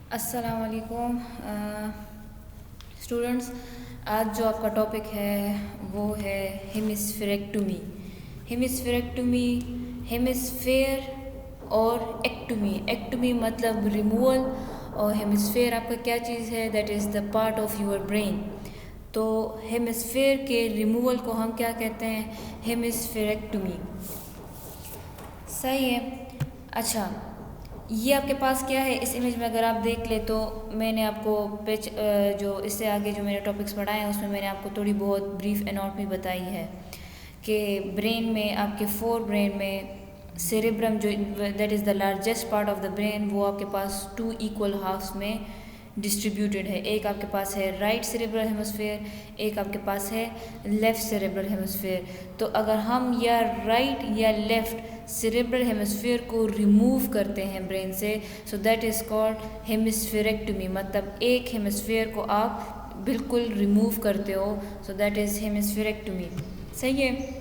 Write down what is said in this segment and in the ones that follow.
अस्सलाम वालेकुम स्टूडेंट्स। आज जो आपका टॉपिक है वो है हेमिस्फेरेक्टोमी। हेमिस्फेरेक्टोमी, हेमिस्फेयर और एक्टोमी। एक्टोमी मतलब रिमूवल और हेमिस्फेयर आपका क्या चीज़ है, that is the part of your brain. तो हेमिस्फेयर के रिमूवल को हम क्या कहते हैं, हेमिस्फेरेक्टोमी। सही है। अच्छा, ये आपके पास क्या है, इस इमेज में अगर आप देख ले तो मैंने आपको जो इससे आगे जो मेरे टॉपिक्स पढ़ाए हैं उसमें मैंने आपको थोड़ी बहुत ब्रीफ एनाटॉमी बताई है कि ब्रेन में आपके ब्रेन में सेरेब्रम जो that is the largest part of the brain, वो आपके पास 2 इक्वल हाफ्स में डिस्ट्रीब्यूटेड है। एक आपके पास है राइट सेरेब्रल हेमिस्फेयर, एक आपके पास है लेफ़्ट सेरेब्रल हेमिस्फेयर। तो अगर हम या राइट या लेफ़्ट सेरेब्रल हेमिस्फेयर को रिमूव करते हैं ब्रेन से, सो दैट इज़ कॉल्ड हेमिस्फेरेक्टोमी। मतलब एक हेमिस्फेयर को आप बिल्कुल रिमूव करते हो, सो दैट इज़ हेमिस्फेरेक्टोमी। सही है।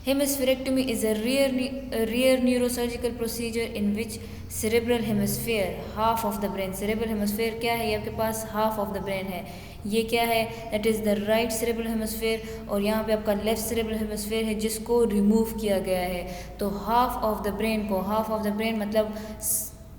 Hemispherectomy is a rare neurosurgical procedure in which cerebral hemisphere, half of the brain, cerebral hemisphere क्या है, ये आपके पास half of the brain है। ये क्या है, that is the right cerebral hemisphere, और यहाँ पे आपका left cerebral hemisphere है जिसको remove किया गया है। तो half of the brain मतलब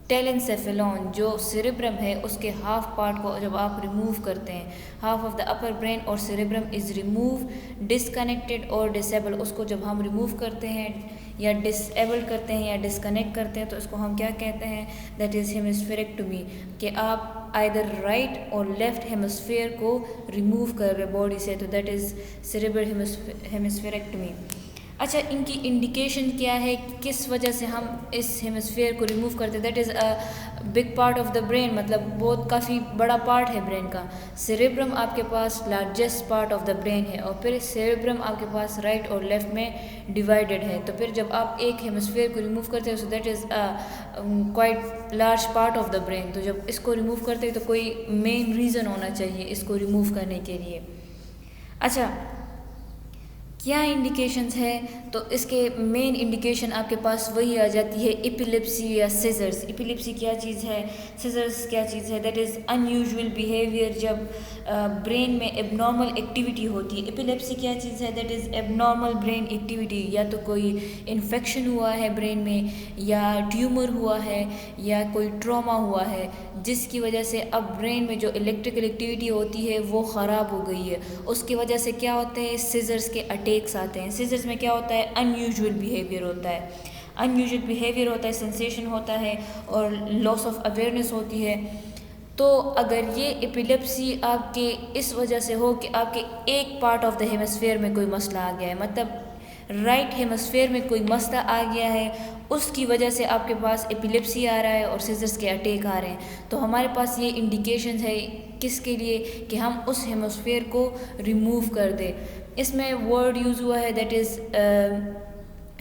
टेलेंसेफेलॉन जो सेरेब्रम है उसके हाफ पार्ट को जब आप रिमूव करते हैं, half of the upper brain और सेरेब्रम इज़ रिमूव, डिसकनेक्टेड और डिसेबल, उसको जब हम रिमूव करते हैं या डिसेबल करते हैं या डिसकनेक्ट करते हैं तो इसको हम क्या कहते हैं, दैट इज़ हेमिस्फेरेक्टोमी। कि आप आइदर राइट और लेफ्ट हेमिस्फेयर को रिमूव कर रहे बॉडी से, तो दैट इज़ सेरेब्रल हेमिस्फेरेक्टोमी। अच्छा, इनकी इंडिकेशन क्या है, किस वजह से हम इस हेमिस्फेयर को रिमूव करते हैं, that is a big part of the brain, मतलब बहुत काफ़ी बड़ा पार्ट है ब्रेन का। सेरेब्रम आपके पास largest part of the brain है और फिर सेरेब्रम आपके पास राइट और लेफ्ट में डिवाइडेड है। तो फिर जब आप एक हेमिस्फेयर को रिमूव करते हैं, so that is quite large part of the brain. तो जब इसको रिमूव करते हैं तो कोई मेन रीज़न होना चाहिए इसको रिमूव करने के लिए। अच्छा, क्या इंडिकेशंस है, तो इसके मेन इंडिकेशन आपके पास वही आ जाती है, एपिलेप्सी या सीजर्स। एपिलेप्सी क्या चीज़ है, सीजर्स क्या चीज़ है, दैट इज़ अनयूजुअल बिहेवियर, जब ब्रेन में एबनॉर्मल एक्टिविटी होती है। एपिलेप्सी क्या चीज़ है, that is abnormal brain activity, या तो कोई इन्फेक्शन हुआ है ब्रेन में, या ट्यूमर हुआ है, या कोई ट्रॉमा हुआ है जिसकी वजह से अब ब्रेन में जो इलेक्ट्रिकल एक्टिविटी होती है वो ख़राब हो गई है। उसकी वजह से क्या होते हैं, सीजर्स के अटैक्स आते हैं। सीजर्स में क्या होता है, अनयूजुअल बिहेवियर होता है, अनयूजुअल बिहेवियर होता है, सेंसेशन होता है और लॉस ऑफ अवेयरनेस होती है। तो अगर ये एपिलेप्सी आपके इस वजह से हो कि आपके एक पार्ट ऑफ द हेमिस्फेयर में कोई मसला आ गया है, मतलब राइट हेमिस्फेयर में कोई मसला आ गया है, उसकी वजह से आपके पास एपिलेप्सी आ रहा है और सीजर्स के अटैक आ रहे हैं, तो हमारे पास ये इंडिकेशन है किसके लिए, कि हम उस हेमिस्फेयर को रिमूव कर दें। इसमें वर्ड यूज़ हुआ है, दैट इज़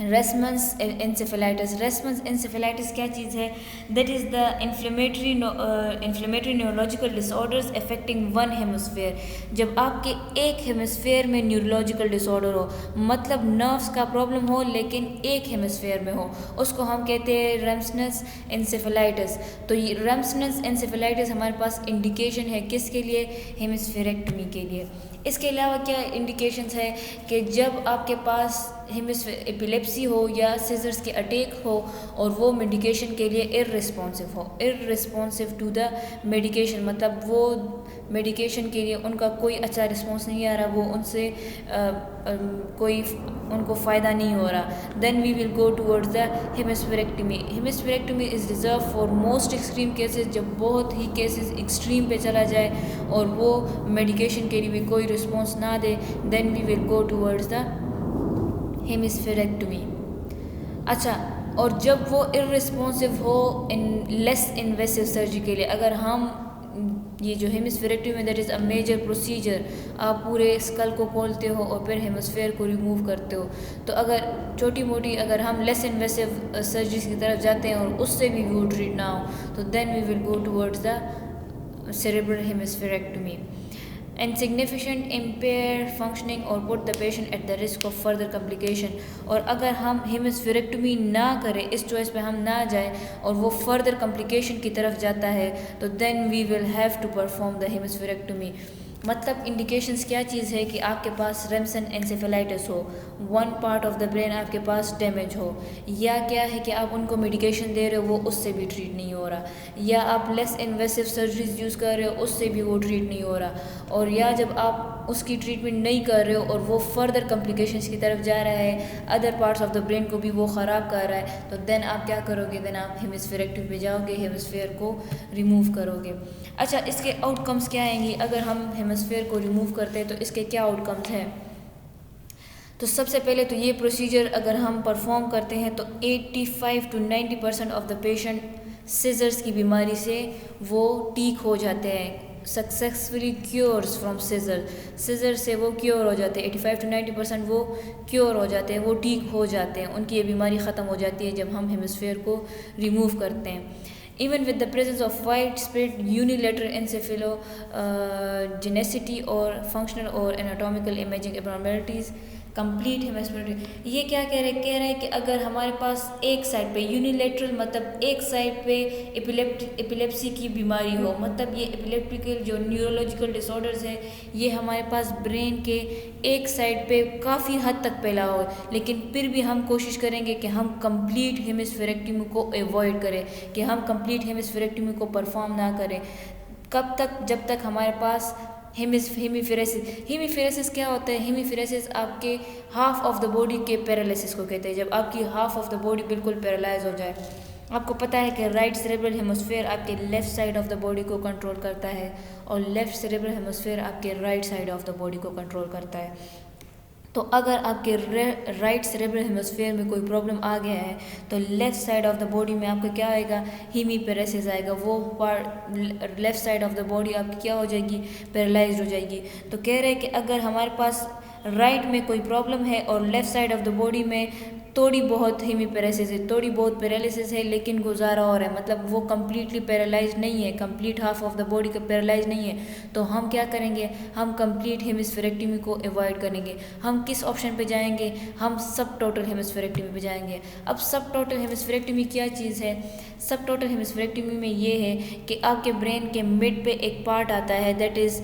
रेस्मन्स एंसेफेलाइटिस। रेस्मन्स एंसेफेलाइटिस क्या चीज़ है, that is the inflammatory neurological disorders affecting one hemisphere. जब आपके एक हेमिस्फेयर में न्यूरोलॉजिकल डिसऑर्डर हो, मतलब नर्व्स का प्रॉब्लम हो लेकिन एक हेमिस्फेयर में हो, उसको हम कहते हैं रेम्सनस एंसेफेलाइटिस। तो ये रेम्सनस एंसेफेलाइटिस हमारे पास इंडिकेशन है किसके लिए, हेमिस्फेरेक्टमी के लिए। इसके अलावा क्या इंडिकेशंस है कि जब आपके पास एपिलेप्सी हो या सीजर्स के अटैक हो और वो मेडिकेशन के लिए इररिस्पॉन्सिव हो, इररिस्पॉन्सिव टू द मेडिकेशन, मतलब वो मेडिकेशन के लिए उनका कोई अच्छा रिस्पॉन्स नहीं आ रहा, वो उनसे कोई उनको फ़ायदा नहीं हो रहा, then we will go towards the hemispherectomy. Hemispherectomy is reserve for most extreme cases, जब बहुत ही केसेस एक्सट्रीम पे चला जाए और वो मेडिकेशन के लिए भी कोई रिस्पॉन्स ना दे, then we will go towards the hemispherectomy. अच्छा, और जब वो इररिस्पॉन्सिव हो इन लेस इन्वेसिव सर्जरी के लिए, अगर हम ये जो hemispherectomy, that is a major procedure, आप पूरे स्कल को खोलते हो और फिर हेमिस्फेयर को रिमूव करते हो, तो अगर छोटी मोटी अगर हम लेस इन्वेसिव सर्जरी की तरफ जाते हैं और उससे भी वो ट्रीट ना हो, तो then we will go towards the cerebral hemispherectomy. insignificant impaired functioning or put the patient at the risk of further complication। और अगर हम हेमिस्फेरेक्टोमी ना करें, इस चॉइस पे हम ना जाए और वो फर्दर कम्प्लिकेशन की तरफ जाता है, तो then we will have to perform the hemispherectomy. मतलब इंडिकेशंस क्या चीज़ है कि आपके पास रेमसन एंसेफेलाइटिस हो, one part of the brain आपके पास डैमेज हो, या क्या है कि आप उनको मेडिकेशन दे रहे हो वो उससे भी ट्रीट नहीं हो रहा, या आप लेस इन्वेसिव सर्जरीज यूज़ कर रहे हो उससे भी वो ट्रीट नहीं हो रहा, और या जब आप उसकी ट्रीटमेंट नहीं कर रहे हो और वो फर्दर कम्प्लिकेशंस की तरफ जा रहा है, other parts of the brain को भी वो ख़राब कर रहा है, तो देन आप क्या करोगे, देन आप हेमिस्फेरेक्टोमी पे जाओगे, हेमिस्फेयर को रिमूव करोगे। अच्छा, इसके आउटकम्स क्या आएंगी अगर हम हेमिस्फेयर को रिमूव करते हैं, तो इसके क्या आउटकम्स हैं? तो सबसे पहले तो ये प्रोसीजर अगर हम परफॉर्म करते हैं तो 85 to 90% of the patient seizures की बीमारी से वो ठीक हो जाते हैं, सक्सेसफुली क्योर्स फ्रॉम सीजर से वो क्योर हो जाते हैं, 85 to 90% वो क्योर हो जाते हैं, वो ठीक हो जाते हैं, उनकी ये बीमारी ख़त्म हो जाती है जब हम हेमिस्फेयर को रिमूव करते हैं। Even with the presence of widespread unilateral encephalogenicity or functional or anatomical imaging abnormalities, complete hemispherectomy. ये क्या कह रहे हैं कि अगर हमारे पास एक साइड पे यूनिलेटरल, मतलब एक साइड पे एपिलेप्सी की बीमारी हो, मतलब ये एपिलेप्टिकल जो न्यूरोलॉजिकल डिसऑर्डर्स है ये हमारे पास ब्रेन के एक साइड पे काफ़ी हद तक फैला हो, लेकिन फिर भी हम कोशिश करेंगे कि हम कंप्लीट हेमिस्फेरेक्टोमी को अवॉइड करें, कि हम कंप्लीट हेमिस्फेरेक्टोमी को परफॉर्म ना करें। कब तक? जब तक हमारे पास हेमीफेरेसिस क्या होता है? हेमीफेरेसिस आपके हाफ ऑफ द बॉडी के पैरालिसिस को कहते हैं, जब आपकी हाफ ऑफ द बॉडी बिल्कुल पैरालाइज हो जाए। आपको पता है कि राइट सेरेब्रल हेमिस्फेयर आपके left side of the body को कंट्रोल करता है और लेफ़्ट सेरेब्रल हेमिस्फेयर आपके right side of the body को कंट्रोल करता है। तो अगर आपके राइट सेरेब्रल हेमिस्फेयर में कोई प्रॉब्लम आ गया है तो left side of the body में आपका क्या आएगा? हेमीपेरेसिस आएगा, वो part left side of the body आपकी क्या हो जाएगी? पैरालाइज्ड हो जाएगी। तो कह रहे हैं कि अगर हमारे पास राइट में कोई प्रॉब्लम है और left side of the body में थोड़ी बहुत हेमीपेरेसिस है, थोड़ी बहुत पैरालिसिस है, लेकिन गुजारा हो रहा है, मतलब वो कम्प्लीटली पैरालाइज नहीं है, complete half of the body का पैरालाइज नहीं है, तो हम क्या करेंगे? हम कंप्लीट हेमिस्फेरेक्टोमी को अवॉइड करेंगे। हम किस ऑप्शन पे जाएंगे? हम सब टोटल हेमिस्फेरेक्टोमी पे जाएंगे। अब सब टोटल हेमिस्फेरेक्टोमी क्या चीज़ है? सब टोटल हेमिस्फेरेक्टोमी में ये है कि आपके ब्रेन के मिड पे एक पार्ट आता है, that is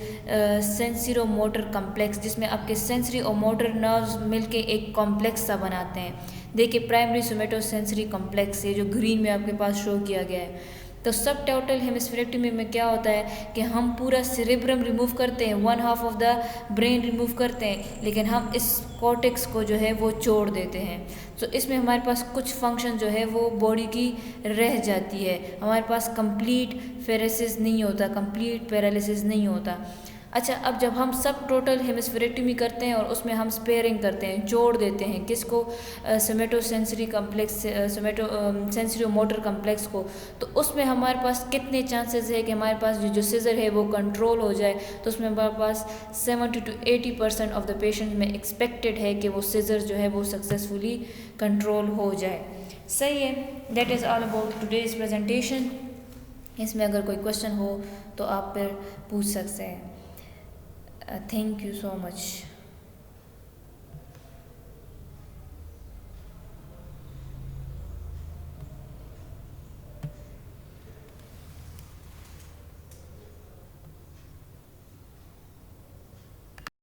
sensory motor complex, जिसमें आपके सेंसरी और मोटर नर्व्स मिलके एक कॉम्प्लेक्स सा बनाते हैं। देखिए, प्राइमरी सोमेटोसेंसरी कॉम्प्लेक्स है जो ग्रीन में आपके पास शो किया गया है। तो सब टोटल हेमिस्फेरेक्टोमी में क्या होता है कि हम पूरा सेरेब्रम रिमूव करते हैं, one half of the brain remove करते हैं, लेकिन हम इस कॉर्टेक्स को जो है वो छोड़ देते हैं। तो इसमें हमारे पास कुछ फंक्शन जो है वो बॉडी की रह जाती है, हमारे पास कंप्लीट फेरेसिस नहीं होता, कंप्लीट पैरालिसिस नहीं होता। अच्छा, अब जब हम सब टोटल हेमिस्फेरेक्टोमी करते हैं और उसमें हम स्पेयरिंग करते हैं, जोड़ देते हैं किसको? सोमेटोसेंसरी कम्प्लेक्स, सेंसरी मोटर कम्प्लेक्स को, तो उसमें हमारे पास कितने चांसेस है कि हमारे पास जो सीजर है वो कंट्रोल हो जाए? तो उसमें हमारे पास 70 to 80% ऑफ द पेशेंट में एक्सपेक्टेड है कि वो सीजर जो है वो सक्सेसफुली कंट्रोल हो जाए। सही है, that is all about today's presentation. इसमें अगर कोई क्वेश्चन हो तो आप फिर पूछ सकते हैं। Thank you so much.